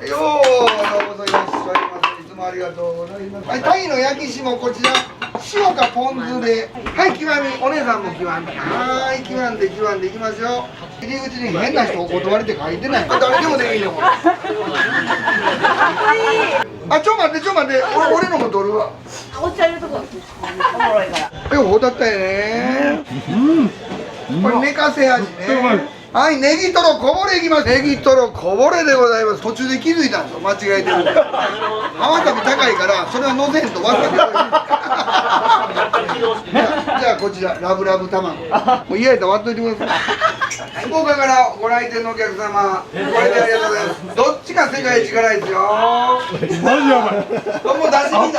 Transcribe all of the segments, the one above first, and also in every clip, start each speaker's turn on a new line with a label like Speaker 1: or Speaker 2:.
Speaker 1: ようございます。いつもありがとうございます。はい、タイの焼き霜こちら塩かポン酢で、はい、極み、お姉さんも極み、はい、極んでいきますよ。入り口に変な人お断りって書いてない。誰でもできるよこれ。あ、ちょ待って、俺のも取るわ。
Speaker 2: お茶入れとこ。おもろいから。
Speaker 1: ようだったよね。これ寝かせ味ね。はい、ネギトロこぼれいきます。ネギトロこぼれでございます。途中で気づいたんですよ、間違えてる。わさび高いから、それはのせんとわさび。じゃあ、こちらラブラブ卵。もう嫌やったら割っといてください。福岡からご来店のお客様、ご来店ありがとうございます。どっちが世界一辛いですよ。マジやばい。もう出し切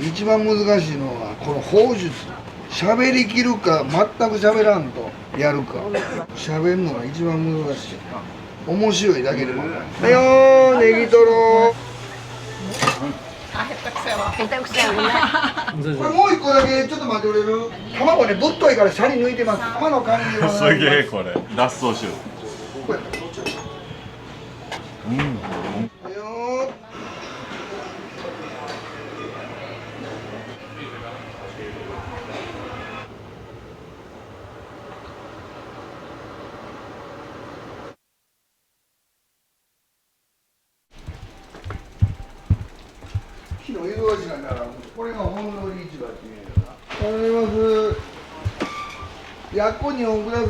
Speaker 1: り。一番難しいのはこの砲術。喋りきるか全く喋らんとやるか。喋るのが一番難しい。面白いだけでも。はいよー、ネギトロ。
Speaker 2: あ、下手くそやわ。下手くそやわ。
Speaker 1: これもう一個だけちょっと待ってくれる。卵ねぶっといからシャリ抜いてます。玉の感じでございます。
Speaker 3: すげえこれ脱走臭。
Speaker 1: これはいよー。昨日湯通しなんだから、これが本通り市場っていうのかな。おはようございます。やっこ2本ください。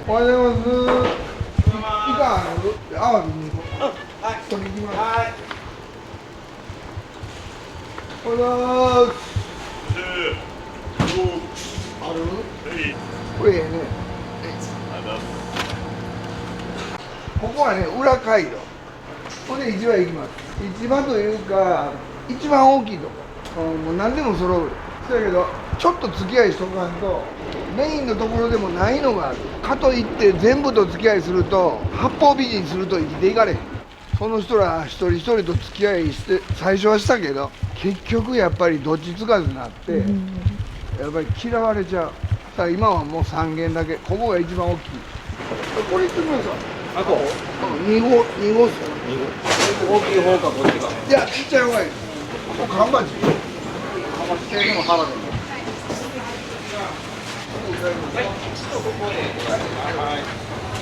Speaker 1: おはようございます。イカある？アワビ2個。はい。これいきます。はい。おはようございます。ある？これええね。ここはね、裏街道。ここで市場行きます。市場というか、一番大きいとこ。もう何でも揃う。そやけど、ちょっと付き合いしとかんと、メインのところでもないのがある。かといって全部と付き合いすると、八方美人すると生きていかれへん。その人ら一人一人と付き合いして、最初はしたけど、結局やっぱりどっちつかずになって、やっぱり嫌われちゃう。さあ今はもう3軒だけ。ここが一番大きい。これ行ってみましょう。あ、こう2号っすよ。
Speaker 4: 大きい方かこっちか。
Speaker 1: いや、ちっちゃい方がいい。ここ缶バッジ。
Speaker 4: でも腹でも。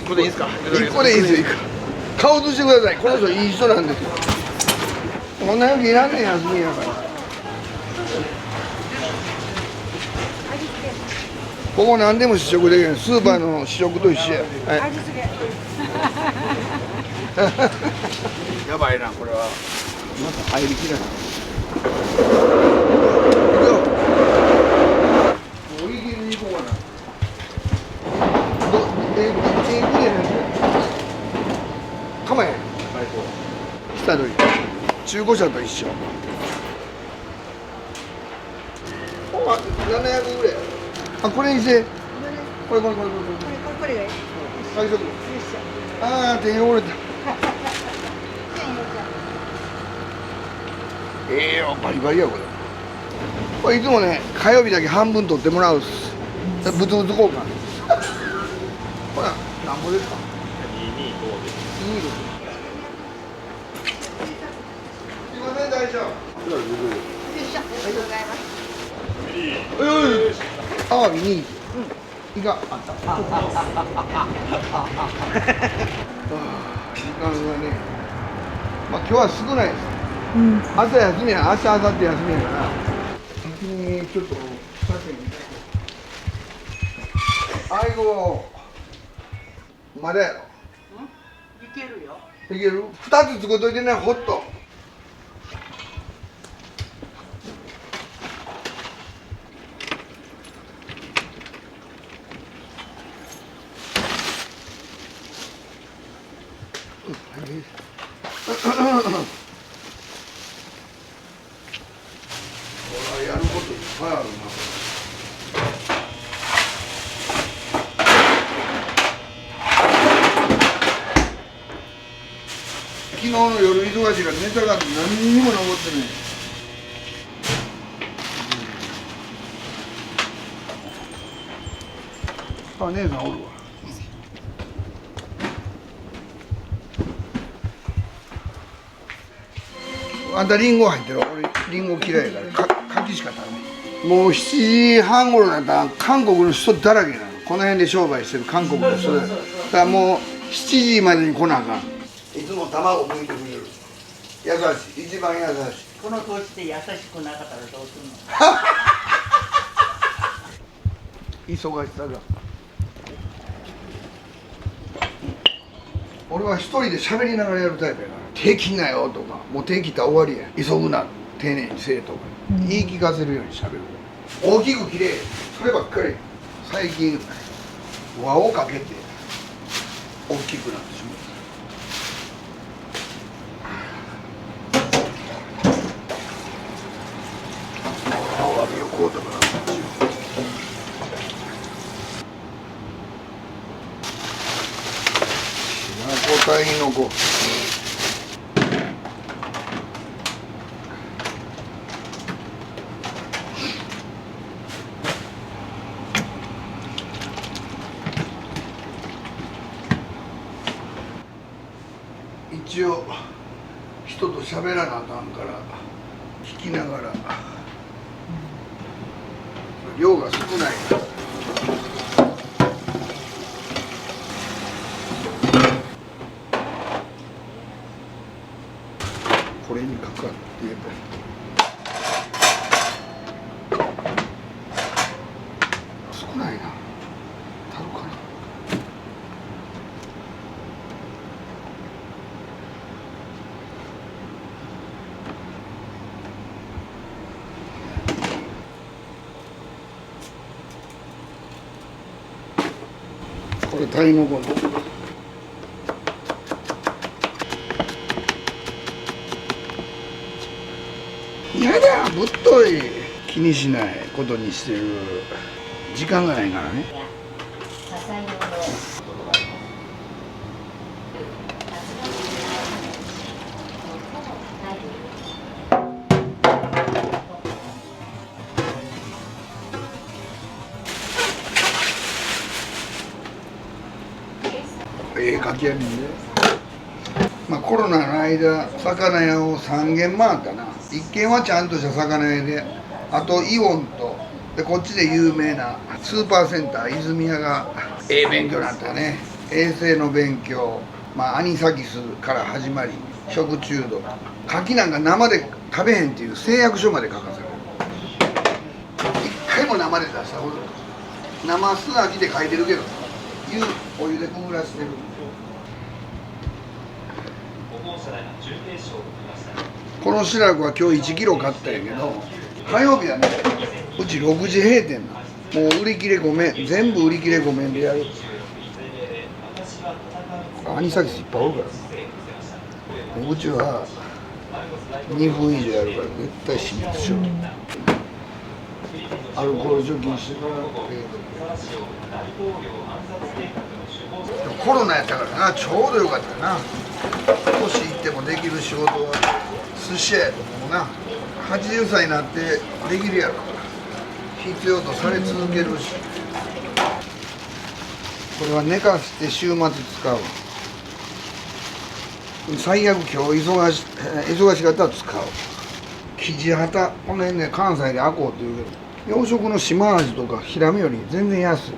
Speaker 4: ここでいいですか。
Speaker 1: 1個でいいですよ。顔としてください。この人いい人なんですよ。こんな時いらんねん、休みやから。ここ何でも試食できる。スーパーの試食と一緒や。はい。
Speaker 2: 味付け。
Speaker 1: やばいな、これは。また入りきらない。もういい気に行こうかな。構え。下取り。中古車と一緒。あ、700ぐらい。あ、これにして。これ。
Speaker 2: これがいい。
Speaker 1: 最初。ああ、手汚れた。ええよ、バリバリやこれ。これいつもね、火曜日だけ半分取ってもらうっす。ブツブツ交換。ほら、なんぼですか。225です。すいません、大将。
Speaker 2: よいしょ。ありがとうございます。
Speaker 1: アワビ2。イカあった。時間がね、まあ今日は少ないです。朝休みや、明日、明後日休みやから、先にちょっと、先に。あいご、まだやろ。
Speaker 2: いけるよ。
Speaker 1: いける？2つ作っといてね、ほっと。やることいっぱいあるな。昨日の夜忙しいからネタが何にも残ってない。ああ姉さんおるわ。あんたリンゴ入ってる。俺リンゴ嫌いやから柿しか食べない。もう7時半頃だったら韓国の人だらけなの。この辺で商売してる韓国の人だからもう7時までに来なあかん。いつも卵剥いてくれる。優しい、一番優しい。
Speaker 5: この年で優しくなかったらどうするの？
Speaker 1: 忙しさが。俺は一人で喋りながらやるタイプやから「手切んなよ」とか「もう手切ったら終わりや急ぐな丁寧にせえ」とか言い聞かせるように喋る。大きく切れそればっかり。最近輪をかけて大きくなってしまう。アワビをこうだから白子鯛の子一応人と喋らなあかんから聞きながら量が少ないこれにかかって少ないな。足るかな。これ鯛の子のやだぶっとい気にしないことにしてる。時間がないからね。かきやねんで。まあコロナの間魚屋を3軒回ったな。1軒はちゃんとした魚屋で、あとイオンとでこっちで有名なスーパーセンター泉屋が勉強になったね。衛生の勉強、まあアニサキスから始まり食中毒、牡蠣なんか生で食べへんっていう誓約書まで書かされる。一回も生で出したことない。生素焼きで書いてるけどお湯でくぐらしてる。このシラクは今日1キロ買ったんやけど火曜日はねうち6時閉店な。もう売り切れごめん、全部売り切れごめんでやる。アニサキスいっぱいおるからな。うちは2分以上やるから絶対死滅しよう。アルコール除菌してからコロナやったからな、ちょうどよかったな。年いってもできる仕事は寿司屋やと思うな。80歳になってできるやろ。必要とされ続けるし。これは寝かして週末使う。最悪今日忙しかったら使う。キジハタ、この辺ね関西でアコウって言うけど養殖の島アジとかヒラメより全然安い。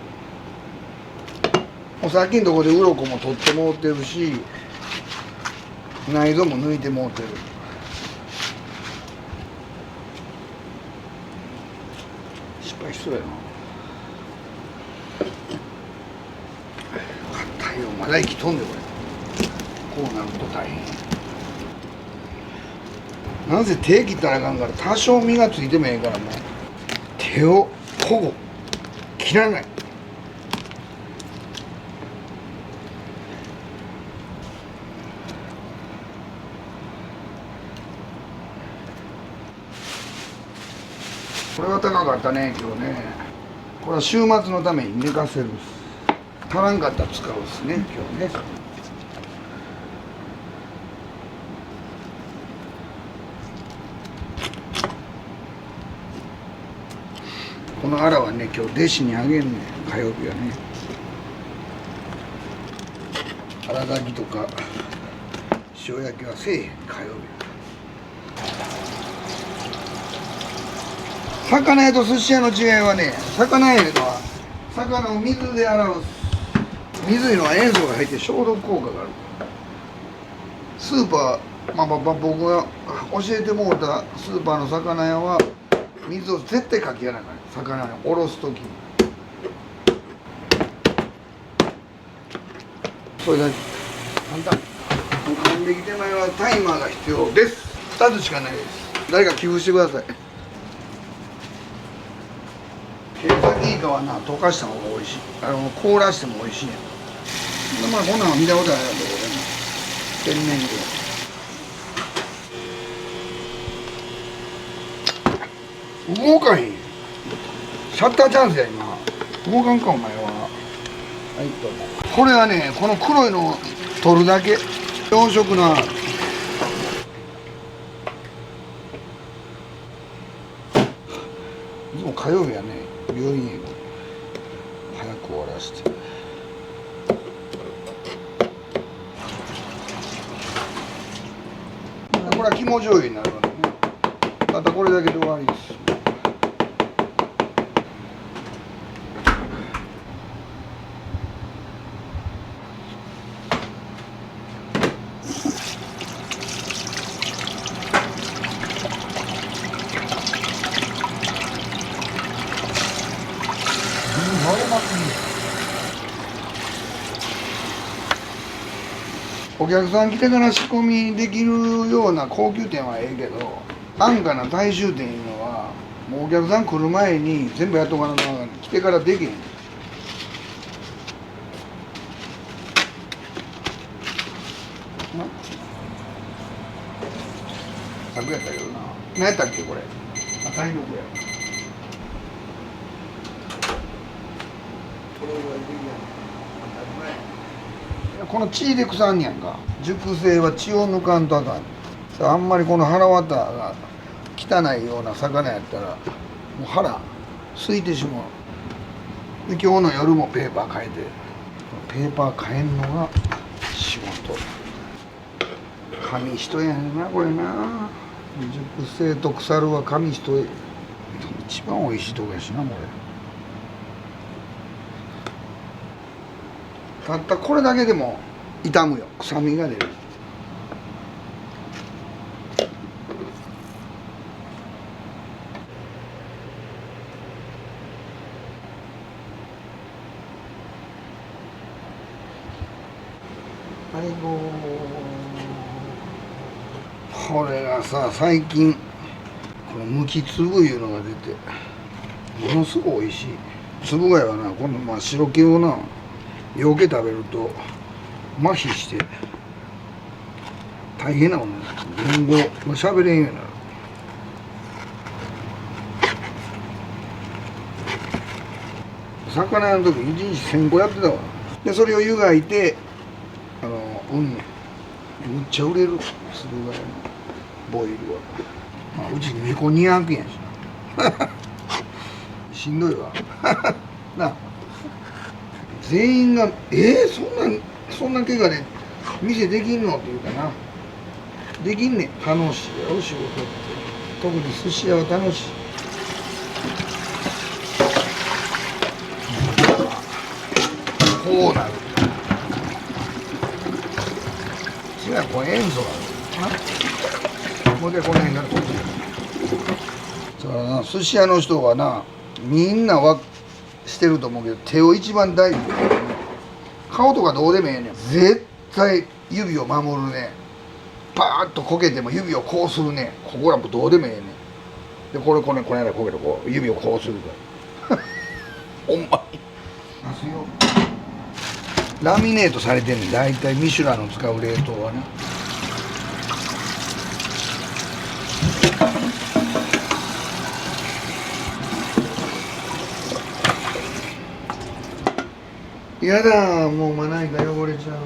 Speaker 1: もうさっきのとこで鱗も取ってもうてるし内臓も抜いてもうてる。失敗しそうやな。硬いよ、まだ生きとんでこれ。こうなると大変。なんせ手切ったらあかんから多少身がついてもええからもう手を保護切らない。これは高かったね今日ね。これは週末のために寝かせる。足らんかったら使うですね今日ね。このアラはね今日弟子にあげんねん。火曜日はね腹炊きとか塩焼きはせえへん火曜日。魚屋と寿司屋の違いはね、魚屋のは魚を水で洗う、水いうのは塩素が入って消毒効果がある。スーパー、僕が教えてもらったスーパーの魚屋は水を絶対かけやらない。魚をおろす時にそれだけ簡単。完璧手前はタイマーが必要です。2つしかないです。誰か寄付してください。ケーサキイカはな、溶かした方が美味しい。凍らしても美味しいねん。まあこんなの見たことあるやん、どこでも。天然魚。動かへん。シャッターチャンスや今。動かんかお前は。はいどうも。これはね、この黒いのを取るだけ。養殖のいつも火曜日はね、病院へ早く終わらせて。これは肝醤油になるのでね。ただこれだけで終わりです。お客さん来てから仕込みできるような高級店はええけど、安価な大衆店いうのはもうお客さん来る前に全部やっとかなきゃ来てからできへん。楽やったけどな。何やったっけこれ。体力や。これぐらいできるやん。この血で腐んねやんか。熟成は血を抜かんとあかん。あんまりこの腹渡が汚いような魚やったらもう腹空いてしまう。で今日の夜もペーパー変えて、ペーパー変えんのが仕事。紙一重やねんなこれな。熟成と腐るは紙一重。一番美味しいとこやしなこれ。たったこれだけでも傷むよ。臭みが出る。はいこれがさ、最近このむき粒いうのが出てものすごい美味しい。粒貝はな、この白気をなようけ食べると麻痺して大変なことになる。言語が喋れんようになる。魚屋の時1日1000個やってたわ。でそれを湯がいてめっちゃ売れる。するぐらいのボイルは、うち2個200円やしなしんどいわな。全員がそんな怪我で店できんのって言うかな。できんねん。楽しいよ仕事って。特に寿司屋は楽しい。こうなる。違う、これ塩素あるな。もう一回この辺からこっち。だからな、寿司屋の人はな、みんなはしてると思うけど、手を一番大事に。顔とかどうでもええねん。絶対指を守るね。パーッとこけても指をこうするね。ここらもどうでもええねん。でこの間こけてこう指をこうするからほんまにラミネートされてんねん。大体ミシュランの使う冷凍はね。やだ、もうまな板汚れちゃう。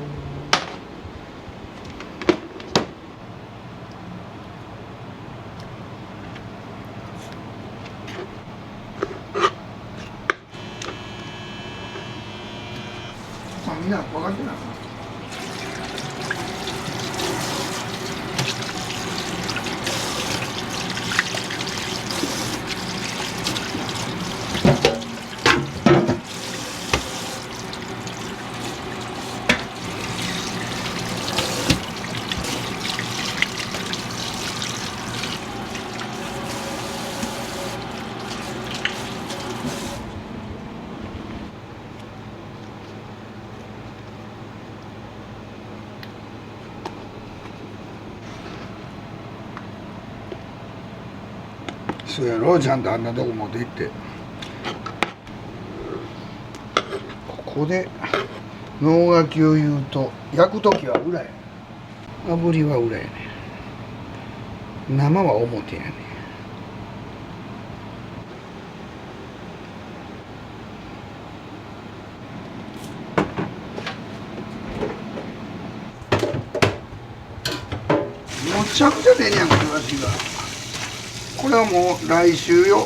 Speaker 1: みんな分かってない。そうやろ、ちゃんとあんなとこ持って行って。ここで能書きを言うと、焼く時は裏やねん。炙りは裏やねん。生は表やねん。むちゃくちゃ出んねやんか、イワシが。これはもう来週よ。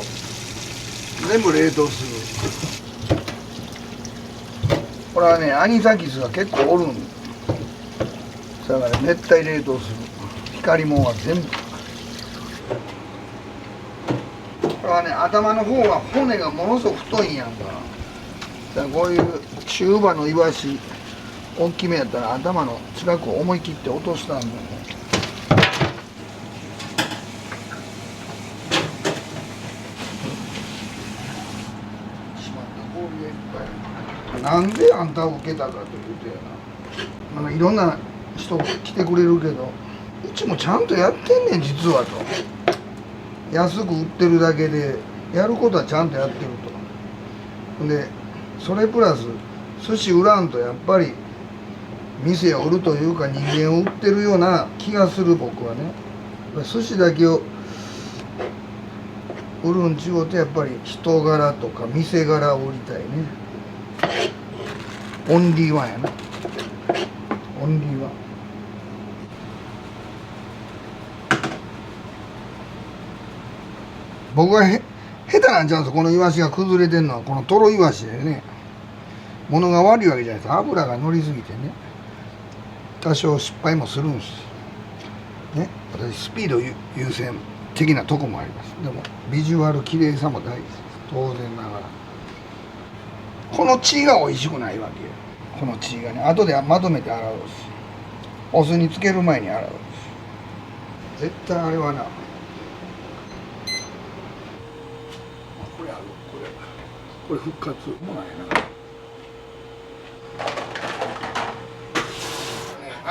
Speaker 1: 全部冷凍する。これはね、アニサキスが結構おるんだから熱帯冷凍する。光もんは全部。これはね、頭の方は骨がものすごく太いんやんか。だからこういう中羽のイワシ大きめやったら頭の近くを思い切って落としたんだよね。なんであんたを受けたかというとやな、いろんな人来てくれるけど、うちもちゃんとやってんねん実はと。安く売ってるだけでやることはちゃんとやってると。でそれプラス寿司売らんとやっぱり店を売るというか人間を売ってるような気がする。僕はね、寿司だけを売るんちゅうとやっぱり人柄とか店柄を売りたいね。オンリーワンやな。オンリーワン。僕が下手なんちゃうんです。このイワシが崩れてんのはこのトロイワシでね、物が悪いわけじゃないです。油が乗りすぎてね、多少失敗もするんですね。私スピード優先的なとこもあります。でもビジュアル綺麗さも大事です。当然ながらこの血が美味しくないわけよ。この血がね、後でまとめて洗うし、お酢につける前に洗うし。絶対あれはな、これある、これ復活もないな。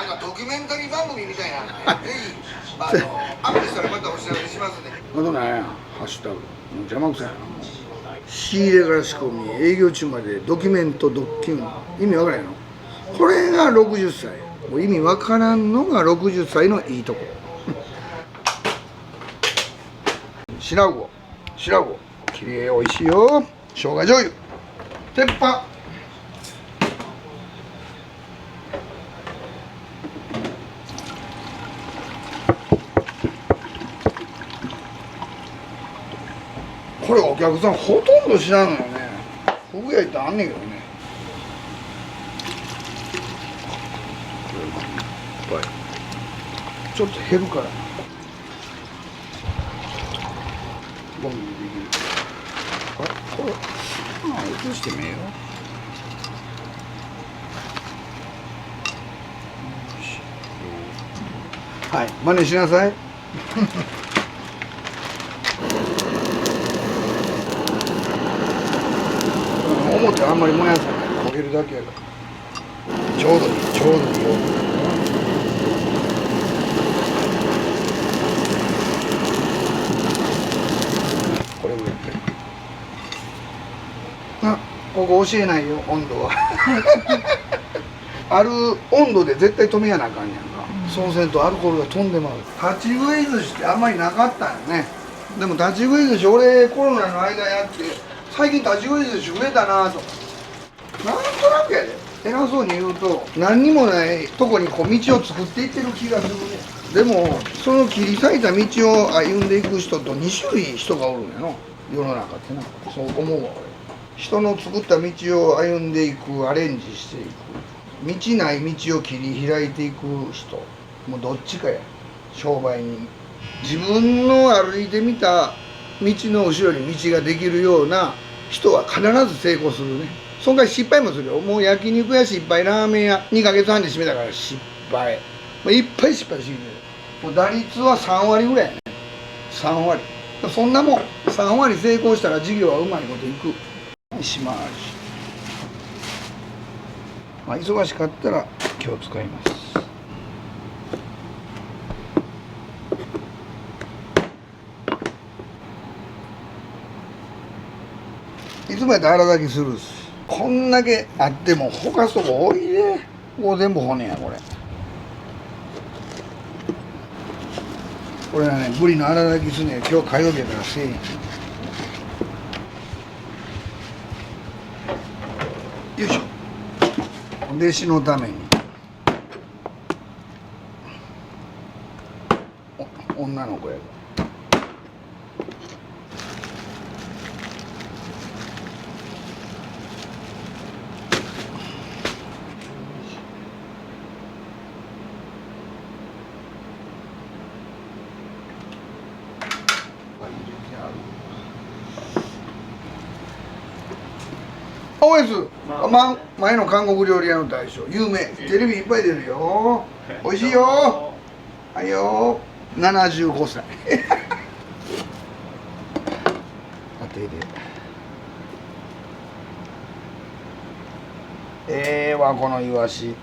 Speaker 1: なんかドキュメンタリー番組みたいな、ぜひアップしたらまたお知らせしますね。まだなんや、ハッシュタグ邪魔くさいな。仕入れから仕込み、営業中までドキュメントドッキュン、意味わからんやろ。これが60歳。もう意味わからんのが60歳のいいとこ。白魚、きれい、おいしいよ。生姜醤油、鉄板。これお客さんほとんど知らんのよね。ふぐ焼いてあんねんけどね。ちょっと減るから。ボンできる。これ移してみよう。はい、真似しなさい。表あんまり燃やさない。焦げるだけやから。ちょうどいいよ。これぐらい。ここ教えないよ、温度は。ある温度で絶対止めやなあかんやんか。そうせんとアルコールが飛んでまう。立ち食い寿司ってあんまりなかったんよね。でも立ち食い寿司、俺コロナの間やって最近立ち食い寿司増えたなと。なんとなくやで、偉そうに言うと何にもないとこにこう道を作っていってる気がするね。でもその切り裂いた道を歩んでいく人と2種類人がおるんやの、世の中ってな。そう思うわ俺。人の作った道を歩んでいく、アレンジしていく、道ない道を切り開いていく人、もうどっちかや。商売に自分の歩いてみた道の後ろに道ができるような人は必ず成功するね。その代わり失敗もするよ。もう焼肉屋失敗、ラーメン屋2ヶ月半で閉めたから失敗、もういっぱい失敗してきてる。もう打率は3割ぐらいやね。3割。そんなもん3割成功したら事業はうまいこといく。します。まあ忙しかったら今日使います。つもやったら荒炊きするし、こんだけあってもほかすとこ多いね。ここ全部骨やこれ。これはね、ブリの荒炊きすんねん。今日火曜日やからせえへん。よいしょ。弟子のために女の子やから。おやつ、前の韓国料理屋の大将、有名、テレビいっぱい出るよ。美味しいよ。はいよ。75歳。当てで。わ、このイワシ。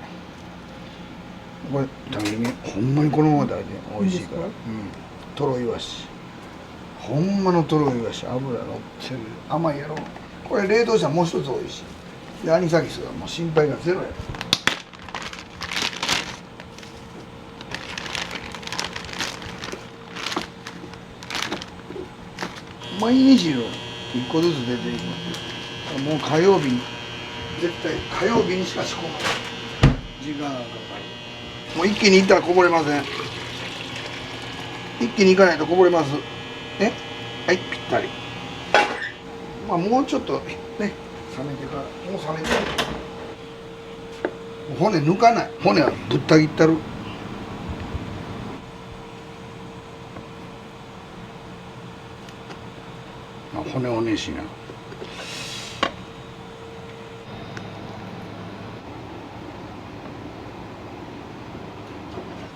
Speaker 1: これ食べてみ、ほんまにこのまま食べて美味しいから。うん。トロイワシ。ほんまのトロイワシ、油乗ってる。甘いやろ。これ冷凍したらもう一つ美味しい。でアニサキスはもう心配がゼロや。毎日の1個ずつ出ていく。もう火曜日に絶対火曜日にしか仕込まない。時間がかかる。もう一気にいったらこぼれません。一気にいかないとこぼれますね。はい、ぴったり。まあもうちょっとね、冷めてから、もう冷めてる。骨抜かない。骨はぶった切ったる。まあ、骨おねしな。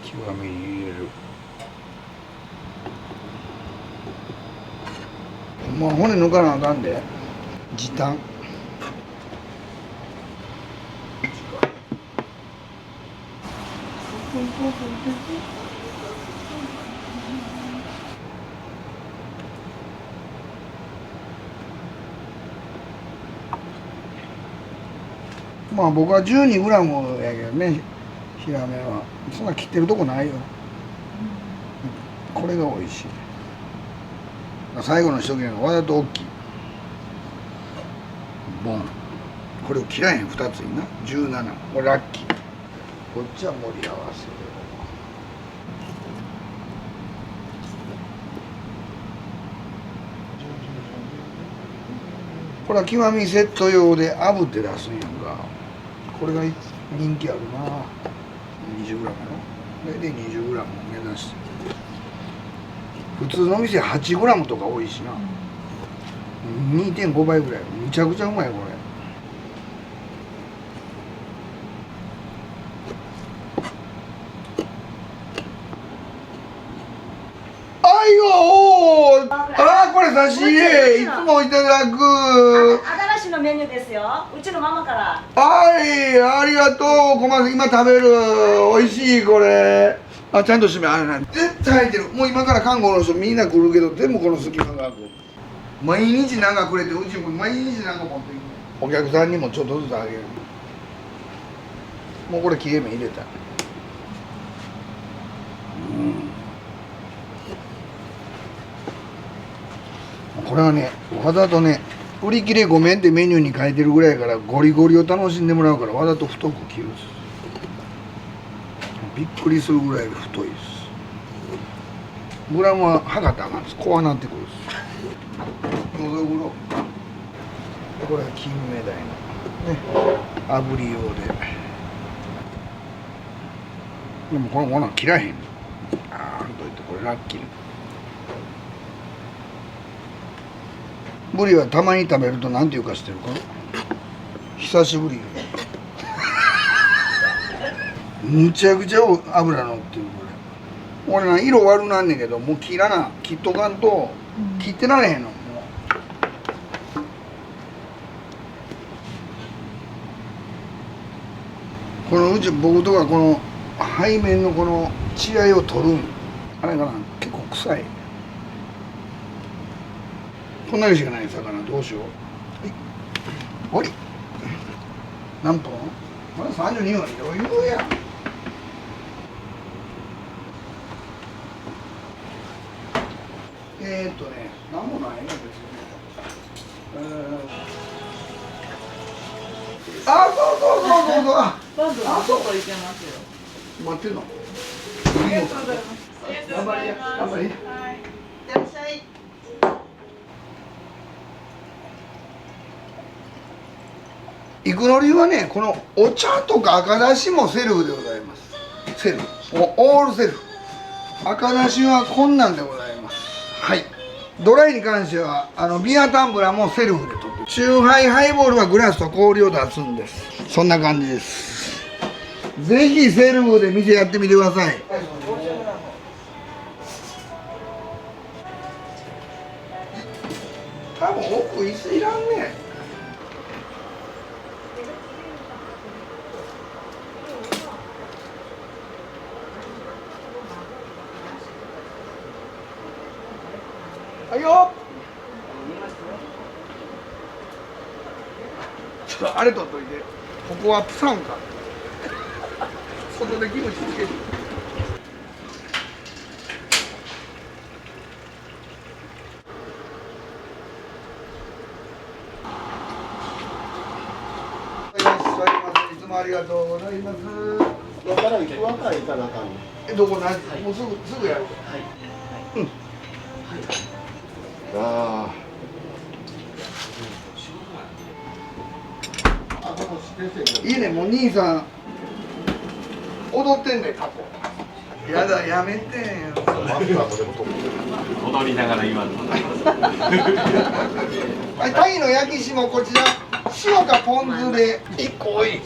Speaker 1: 極めに入れる。もう骨抜かなあかんで。時短。まあ僕は12グラムやけどね、ヒラメは。そんな切ってるとこないよ。これが美味しい。最後の一切れがわざと大きい。ボン。これを切らへん2つにな。17。これラッキー。こっちは盛り合わせ。これは極みセット用で炙って出すんやんか。これが人気あるな。20g やろ。大体 20g を目指して。普通の店 8g とか多いしな。2.5 倍ぐらい。むちゃくちゃうまいこれ。あいよー。あー、これ差し入れ。いつもいただく。
Speaker 6: 新しいのメニューですよ。うちのママから。
Speaker 1: はい、ありがとう。小松今食べる。美味しいこれ。あ、ちゃんと閉め、あれな、絶対入ってる。もう今から看護の人みんな来るけど、全部この隙間が空く。毎日なんかくれて、うちも毎日なんか持っていく。お客さんにもちょっとずつあげる。もうこれ切れ目入れた。これはね、わざとね、売り切れごめんってメニューに書いてるぐらいやから、ゴリゴリを楽しんでもらうから、わざと太く切るんです。びっくりするぐらい太いです。グラムは測ったらあかんです。こうなってくるんです。のどぐろ。これは金目鯛のね、炙り用で。でもこのものは切らへん。あーんといってこれラッキー。ブリはたまに食べると何ていうか知ってるか。久しぶり。むちゃくちゃ油乗ってるこれ。俺な色悪なんねんけど、もう切らな、切っとかんと切ってられへんの。もうこのうち僕とかこの背面のこの血合いを取るん、あれかな、結構臭い。こんなにしかない魚どうしよう。はい、ほい何分？まだ32分余裕やん。なんもないね別に。あ、そうそうそうそうそう。あ、
Speaker 5: バンドの外行けますよ。
Speaker 1: 待ってんの。
Speaker 6: ありがとうございます。
Speaker 1: 頑張りや、頑張りや。
Speaker 6: いってらっしゃい。
Speaker 1: 行くの理由はね、このお茶とか赤だしもセルフでございます。セルフ、オールセルフ。赤だしはこんなんでございます。はい。ドライに関してはビアタンブラーもセルフで取ってる。チューハイハイボールはグラスと氷を出すんです。そんな感じです。ぜひセルフで店やってみてください。多分奥椅子いらんね。はいよ。ちょっとあれ取っといて。ここはプサンか。外でキムチつける。いつもありがとうございます。
Speaker 4: だから行くわかいかなあかんの。
Speaker 1: どこな、もうすぐやる。うん。
Speaker 3: あ
Speaker 1: いいね、もう兄さん踊ってんねん、過去。やだ、やめてよ。
Speaker 3: 踊りながら今の
Speaker 1: はい、タイの焼き霜こちら塩かポン酢で1個多い。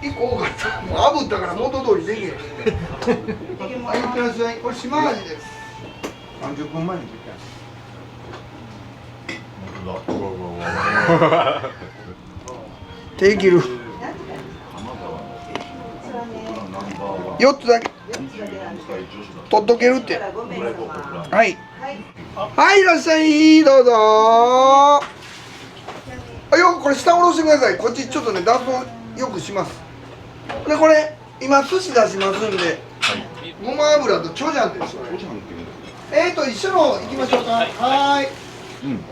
Speaker 1: 1個多かった。もう炙ったから元通りできへん。はい、いってらっしゃい。これ島味です。30分前に切った。手切る。4つだけ取っとけるって。はい。はい、いらっしゃい、どうぞ。あ、よくこれ下下ろしてください。こっちちょっとね、脱粉よくします。で、これ今寿司出しますんで、ごま油とチョジャンです。一緒の行きましょうか。はい。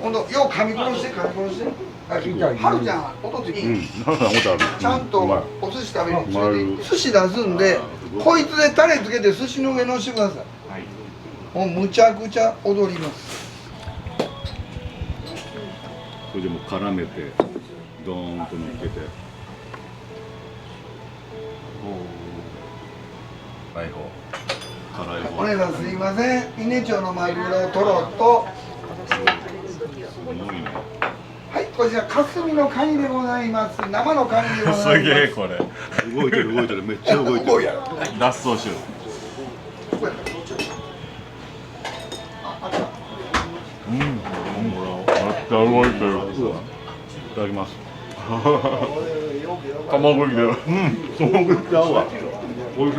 Speaker 1: 今度よう噛み殺して噛み殺して。はるちゃん、おとついちゃんとお寿司食べに連れて寿司出すんで、こいつでタレつけて寿司の上のしてください。もうむちゃくちゃ踊ります。
Speaker 3: それでも絡めてドーンと乗っけて辛い方辛い方
Speaker 1: お姉さんすいません、伊根町のマグロトロと、
Speaker 3: すごいね
Speaker 1: はい、こちら霞のカニでございます。生のカニでございます。
Speaker 3: すげえこれ動いてるめっちゃ動いてる脱走臭めっちゃ動いてるいただきます卵入れる卵入れちゃうわおいしい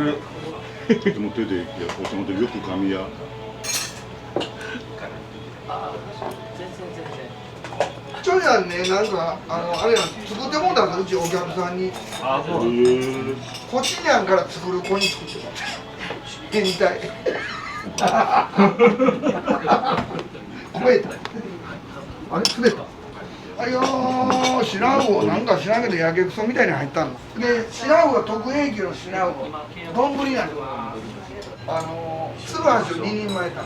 Speaker 3: でも手でやお仕事よく噛みや
Speaker 1: ちょいやんね、なんかあれやん、作ってもうたんです、うちお客さんに。
Speaker 3: あ、そう
Speaker 1: こっちにゃんから作る子に作ってもらって変態超えたあれ滑ったあいよー、白魚なんか知らんけどやけくそみたいに入ったので、白魚が特 A 級の白魚丼なんで粒あんしょ2人前だ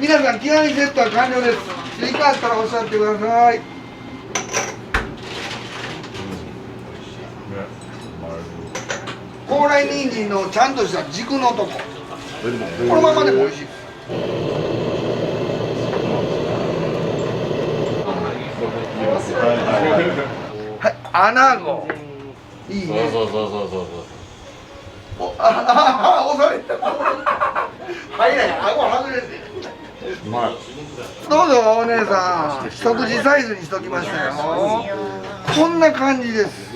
Speaker 1: 皆さん、極みセットは完了です。追加あったらおっしゃってください。高麗人参のちゃんとした軸のとこ。このままでも美味しい。はい、穴子。いいね。
Speaker 3: そう
Speaker 1: お押された。入らない、顎外れて。
Speaker 3: うまい
Speaker 1: どうぞお姉さん、一口サイズにしときましたよ。こんな感じです。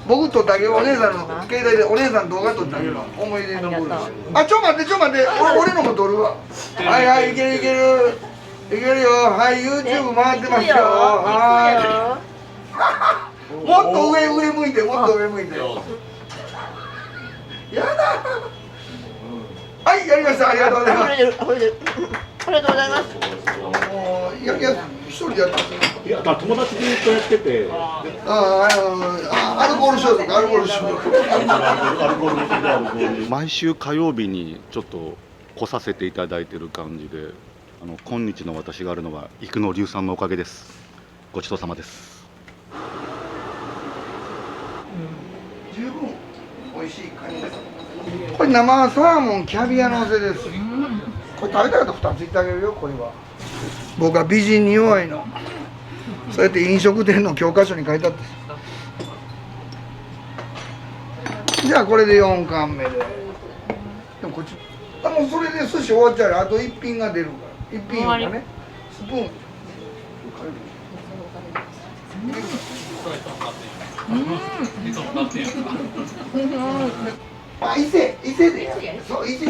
Speaker 1: 僕撮ってあげる、お姉さんの携帯でお姉さん動画撮ってあげるわ。思い出の部分。あ、ちょ待って、俺のも撮るわ。はいはい、いけるいける。いけるよ。はい、YouTube 回ってますよ。はーい。もっと上向いて、もっと上向いて。やだ。はい、やりました。ありがとうございます。
Speaker 2: ありがとうございます。
Speaker 1: もう一人でやったんですよ。
Speaker 3: いや、友達ずっとやってて、
Speaker 1: アルコール消毒、アルコール消毒。
Speaker 3: 毎週火曜日にちょっと来させていただいてる感じで、今日の私があるのは生野龍さんのおかげです。ごちそうさまです。
Speaker 1: 十分美味しいカニです。これ生サーモンキャビアのせです。これ食べたいと2ついってあげるよ。これは僕は美人に弱いの。そうやって飲食店の教科書に書いてあって。じゃあこれで4貫目で。でもこっちもうそれで寿司終わっちゃうよ。あと1品が出るから1品がねスプーンあ、伊勢でやる。そう、伊勢。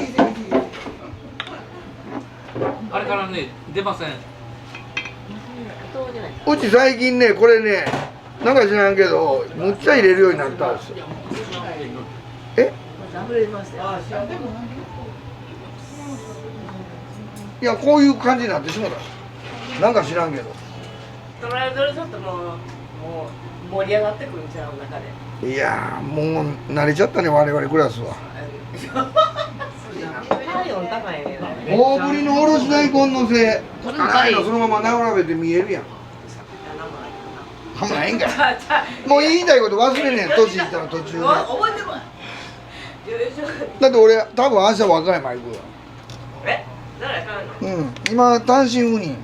Speaker 7: あれからね、出ません。
Speaker 1: うち最近ね、これね、なんか知らんけど、むっちゃ入れるようになったんですよ。え？いや、こういう感じになってしまった。なんか知らんけど。
Speaker 5: それぞれちょっともう盛り上がってくるんちゃう中で。
Speaker 1: いやー、もう慣れちゃったね、我々クラスは。
Speaker 5: 体温高いね。
Speaker 1: 大ぶりのおろし大根のせ、辛いのそのまま並べて見えるやん。かもないんかい。もう言いたいこと忘れねん、年いったら途中で。
Speaker 5: 覚えても
Speaker 1: だって俺、多分明日和歌山行くよ。
Speaker 5: え？誰かんの？
Speaker 1: うん、今単身赴任。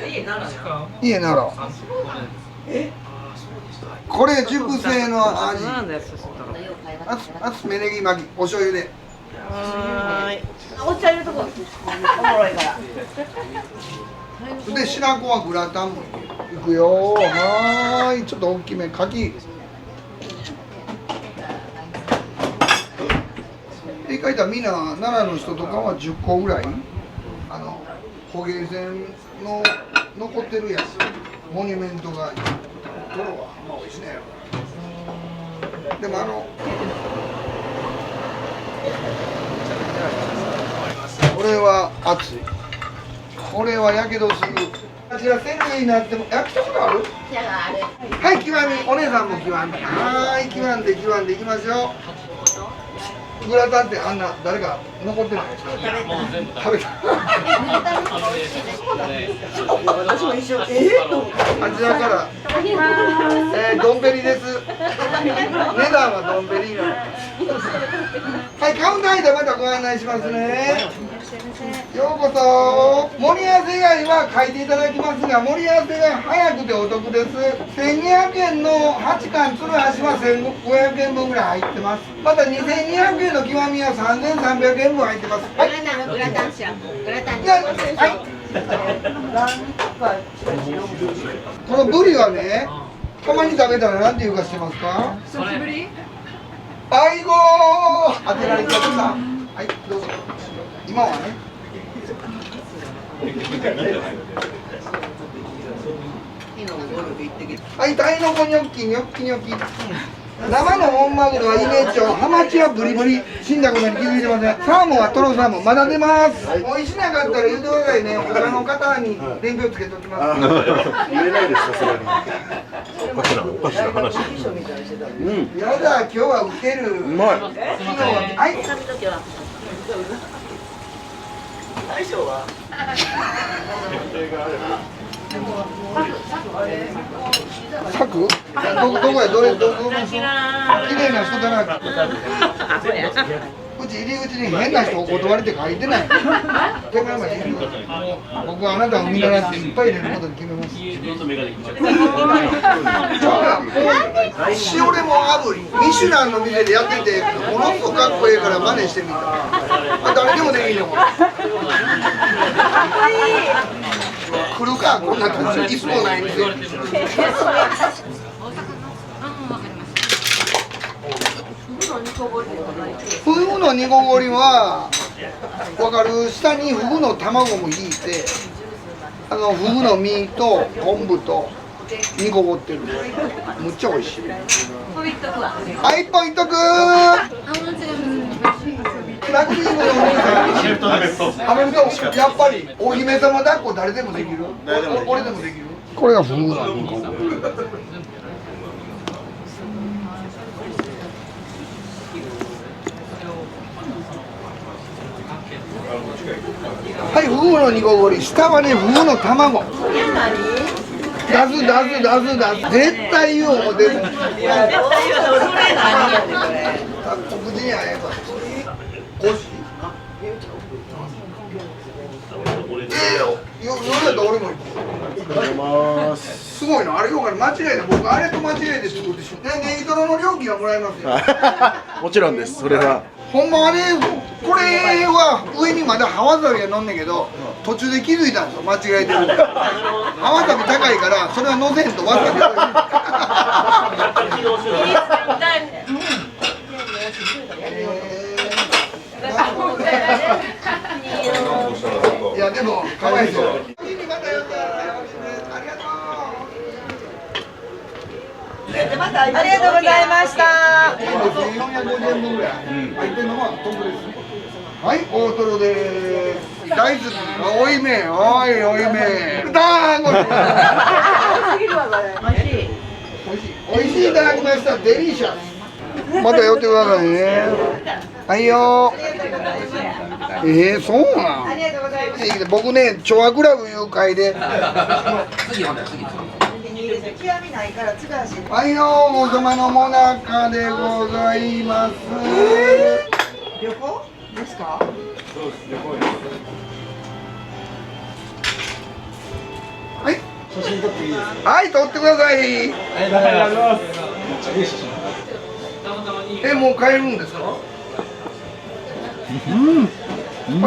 Speaker 5: 家なのよ。
Speaker 1: 家なら。これ熟成の味。厚めねぎ巻き、お醤油で。
Speaker 5: お茶入れるとこおもろいから。
Speaker 1: で白子はグラタンもいくよ。はーい、ちょっと大きめかき。で書いたみんな奈良の人とかは10個ぐらい捕鯨船の残ってるやつモニュメントがトロはまあ美味しいね。でもこれは熱い。これはやけどする。あちらせんべいになっても焼きたことある？はい、極み。お姉さんも極み。はーい、極んでいきますよ。グラタンってあんな誰か残ってないですか？食べた。
Speaker 5: 私も一緒。
Speaker 1: あちらからドンペリです。値段はドンペリなの。はい、カウンターでまたご案内しますね。ようこそ。盛り合わせ以外は書いていただきますが、盛り合わせが早くてお得です。1200円の8貫鶴橋は1500円分ぐらい入ってます。また2200円の極みは3300円分入ってます。はい。
Speaker 2: グラタンしよう。グラタンに。
Speaker 1: はい。このブリはね、たまに食べたら何て言うか知ってますか？
Speaker 7: 久しぶり？
Speaker 1: あいごー、当てられちゃった。はい、どうぞ。今はね。はい、タイの子ニョッキニョッキニョッキ。生の本マグロはイメージを、ハマチはブリブリ、死んだことに気づいてません。サーモンはトロサーモン、まだ出ます。おいしなかったら言ってくださいね。他の方に伝票つけておきます。
Speaker 4: 言えないですか、それに。おかしな話。
Speaker 1: やだ、今日はウケる。
Speaker 4: うまい。
Speaker 1: 昨日は、はい。
Speaker 5: 大将は
Speaker 1: サク？どこや、どれ、どこの人？綺麗な人だな。うち入り口に変な人お断りって書いてない。手前まで入れる。僕はあなたを見習っていっぱい入れることに決めます。塩レモン炙り、ミシュランの店でやってて、ものすごくかっこいいから真似してみた。誰でもできるよ。来るか、こんな感じ、一歩ない店。フグの煮こごりは、わかる？下にフグの卵も引いて、フグの身と昆布と煮こごってる。むっちゃ美味しい。あ、一本いっとく。ラグビー部のお兄さん。アメフト、やっぱりお姫様抱っこ誰でもできる。俺でもできる。これがフグの煮こご。はい、フグの煮こごり、下はね、フグの卵。出す。絶対言う思てる。黒人やね、これ。腰。夜だと俺も行く。すごいな、あれよく間違えた。僕あれと間違えて作ってしまう。ネギトロの料金はもらえますよ。
Speaker 4: もちろんです。それは。
Speaker 1: ほんまはね、これは上にまだ葉わさびが乗んねんけど、途中で気づいたんですよ、間違えてる。葉わさび高いから、それは乗せんとわさびいや、でも、かわいそう。ありがとう。
Speaker 6: ありがとうございました。
Speaker 1: 1450円分ぐらい入ってるのはトップです。はい、大トロです。大好き。おいめ、おいめ。だーん、これ。おいしいいただきました。デリシャス。また寄ってくださいね。はいよ。そうなん。
Speaker 6: ありがとうございます。
Speaker 1: 僕ね、チョアクラブいう会で。
Speaker 6: 極みないから津川市。
Speaker 1: はいよ、王様のもなかでございます。
Speaker 6: 旅行ですか？
Speaker 1: はい。写真撮っていいですか？はい、撮ってください。ありがとうございます。もう帰るんですか？こ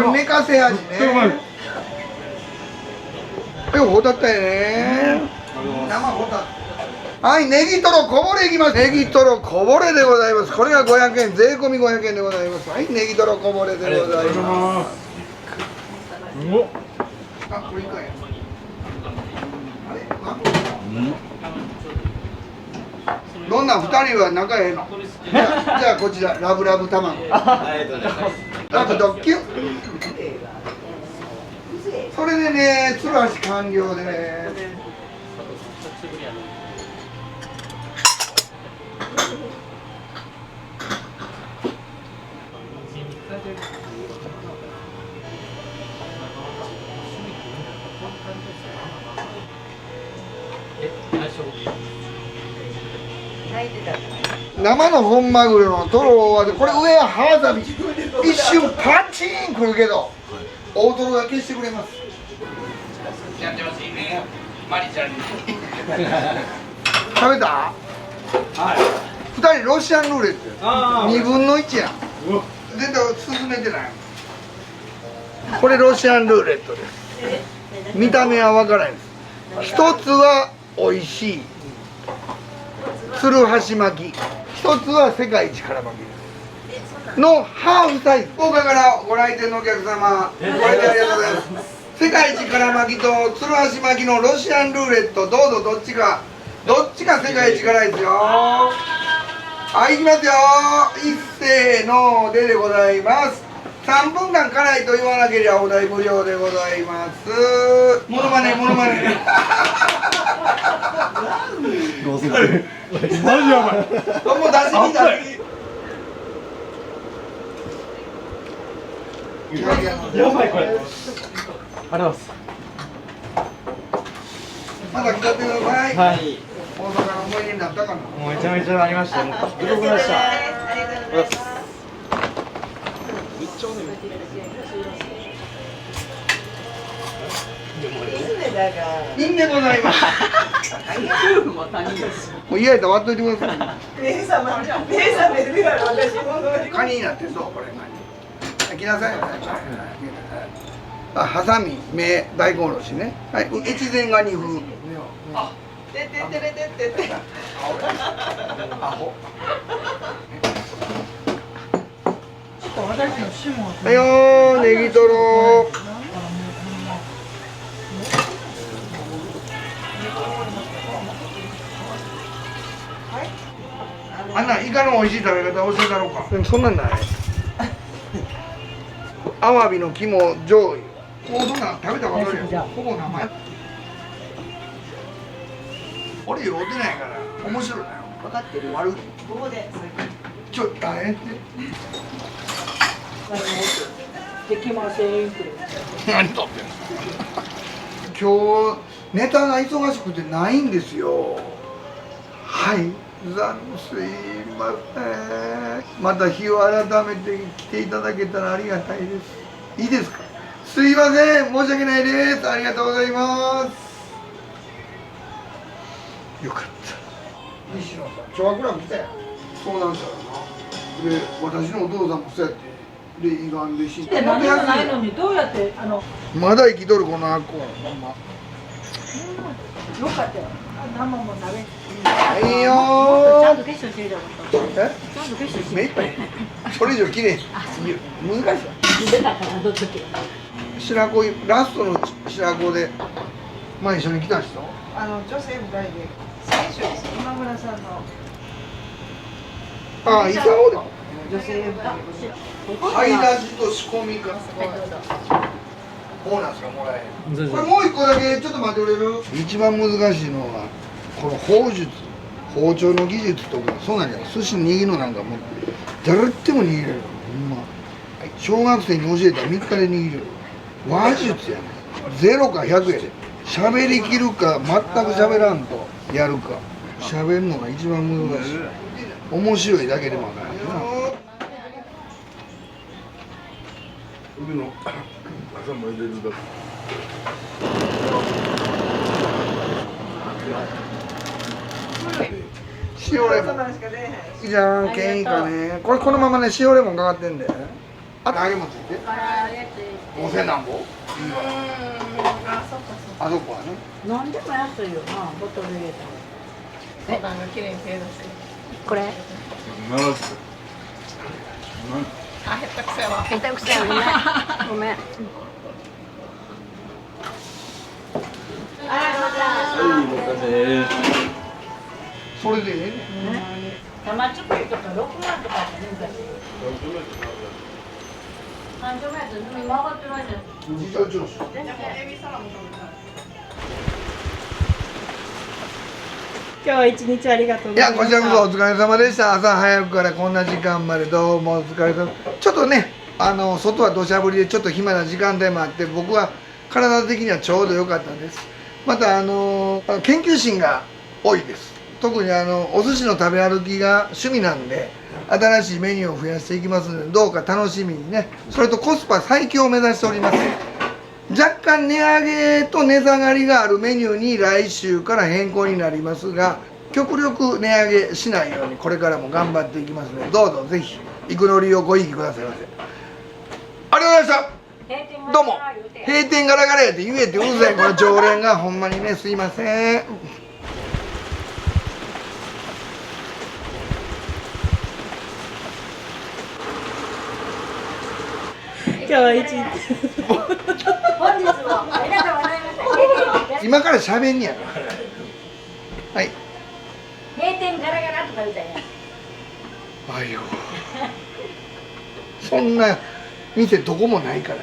Speaker 1: れ寝かせ味ね。ほたったよね。生ホタテ。はい、ネギトロこぼれいきます。ネギトロこぼれでございます。これが500円、税込み500円でございます。はい、ネギトロこぼれでございます。あ、これいかんや。あれ、どんな2人は仲ええの？じゃあこちらラブラブ卵。ラブドッキュ。それでね、つるはし完了でね。生の本マグロのトロはこれ上は葉わさび一瞬パチンくるけど大トロが消してくれます。
Speaker 7: やってますね。マリちゃんに。
Speaker 1: 食べた？2人ロシアンルーレット2分の1や。全然進めてない。これロシアンルーレットです。見た目は分からないです。一つは美味しいつるはし巻き、一つは世界一辛巻きですのハーフサイズ。福岡からご来店のお客様、ご来店ありがとうございます。世界一辛巻きとつるはし巻きのロシアンルーレット、どうぞどっちか世界一辛いですよ。はい、いきますよ。一せーのでございます。3分間辛いと言わなければお代無料でございます。モノマネモノマネ。
Speaker 4: どうする？
Speaker 1: 何やばい。もう出し身だ。
Speaker 4: やばいこれ。ありがとうございます。
Speaker 1: まだ来ちゃってください。
Speaker 4: はい。
Speaker 1: 大阪の思い出になったかな。
Speaker 4: もうめちゃめちゃありました。もうグログラした。
Speaker 6: ありがとうございます。
Speaker 1: いいんでございます。もう嫌やったら割っといてください。
Speaker 6: 姉様ですから私も
Speaker 1: カニになってそうこれカニ。来なさい。あ、ハサミ、目、大根おろしね。はい、越前ガニ風。
Speaker 6: てってってれてってって。
Speaker 1: アホ。
Speaker 6: 私の指紋。
Speaker 1: はいよー、ネギトロ。あんなイカの美味しい食べ方教えたろうか。そんなんない。アワビの肝醤油。もうそんなん食べたことあるやん。ほぼ名前。俺酔うてないから面白いなよ。
Speaker 6: 分かってる。
Speaker 1: 悪い。
Speaker 6: ここで
Speaker 1: ちょっと大変って。
Speaker 6: できませんって。
Speaker 1: 何撮ってんの。今日ネタが忙しくてないんですよ。はい、すいません。また日を改めて来ていただけたらありがたいです。いいですか。すいません、申し訳ないです。ありがとうございます。よかった。西野さん、小学ラブ来たよ。そうなんだよな。で、私のお父さんもそうやって。で、胃がんで死んで。
Speaker 6: 何もないのにどうやって
Speaker 1: まだ生きとるこのあっこ。ほんま。
Speaker 6: よかったよ。生も食べ。
Speaker 1: いいよ
Speaker 2: ちゃん
Speaker 1: ー。
Speaker 2: と決勝してるじゃん。
Speaker 1: え？
Speaker 2: ちゃんと決勝して
Speaker 1: 目いっぱい。それ以上綺麗。難しい。
Speaker 2: 出たからどっち。
Speaker 1: 白子ラストの白子で前一緒に来た人。
Speaker 6: 女性2人で最初です。今村さんの
Speaker 1: ああ、伊沢で。
Speaker 6: 女性2人で。
Speaker 1: 買い出しと仕込みか。ボーナスがもらえる。これもう一個だけちょっと待ってくれる？一番難しいのはこの包術、包丁の技術とかそうなんじゃない。寿司握るのなんかもう誰でも握れる。ほんま。小学生に教えたら3日で握れる。話術やね。0か100やで。喋りきるか全く喋らんとやるか。喋るのが一番難しい。面白いだけでもわからんな。
Speaker 4: 海の朝も入れるだけ。
Speaker 1: 塩レモン。いいじゃん、けんいいかね。これこのままね、塩レモンかかってんで。あと揚げもついて。5000なんぼ。あそこはね。
Speaker 6: 何でも安いよな、ボトル入れたら。
Speaker 5: ボタンが綺麗に手出して。
Speaker 2: これ。
Speaker 5: あ、下手くそやわ。
Speaker 2: 下手くそやごめん。ごめん。
Speaker 1: それでええねん。
Speaker 6: 玉作りとか6万とかって難しい。30万やったら今上がってないじゃん。
Speaker 1: 事情聴取。
Speaker 6: 今日は一日ありがとう
Speaker 1: いや、こちらこそお疲れ様でした。朝早くからこんな時間までどうもお疲れ様。ちょっとね、外は土砂降りでちょっと暇な時間帯もあって、僕は体的にはちょうど良かったです。また研究心が多いです。特にお寿司の食べ歩きが趣味なんで、新しいメニューを増やしていきますので、どうか楽しみにね。それとコスパ最強を目指しております。若干値上げと値下がりがあるメニューに来週から変更になりますが、極力値上げしないようにこれからも頑張っていきますので、どうぞぜひ幾のりをご意義くださいませ。ありがとうございました。どうも。閉店ガラガラやって言えてうるさいこの常連がほんまにね、すいません。
Speaker 6: 今日は一日。
Speaker 2: 本日もありがとうございました。
Speaker 1: 今から喋んねやろ。はい。
Speaker 2: 閉店ガラガラとか言うたやん。
Speaker 1: あいよ。そんな店どこもないから。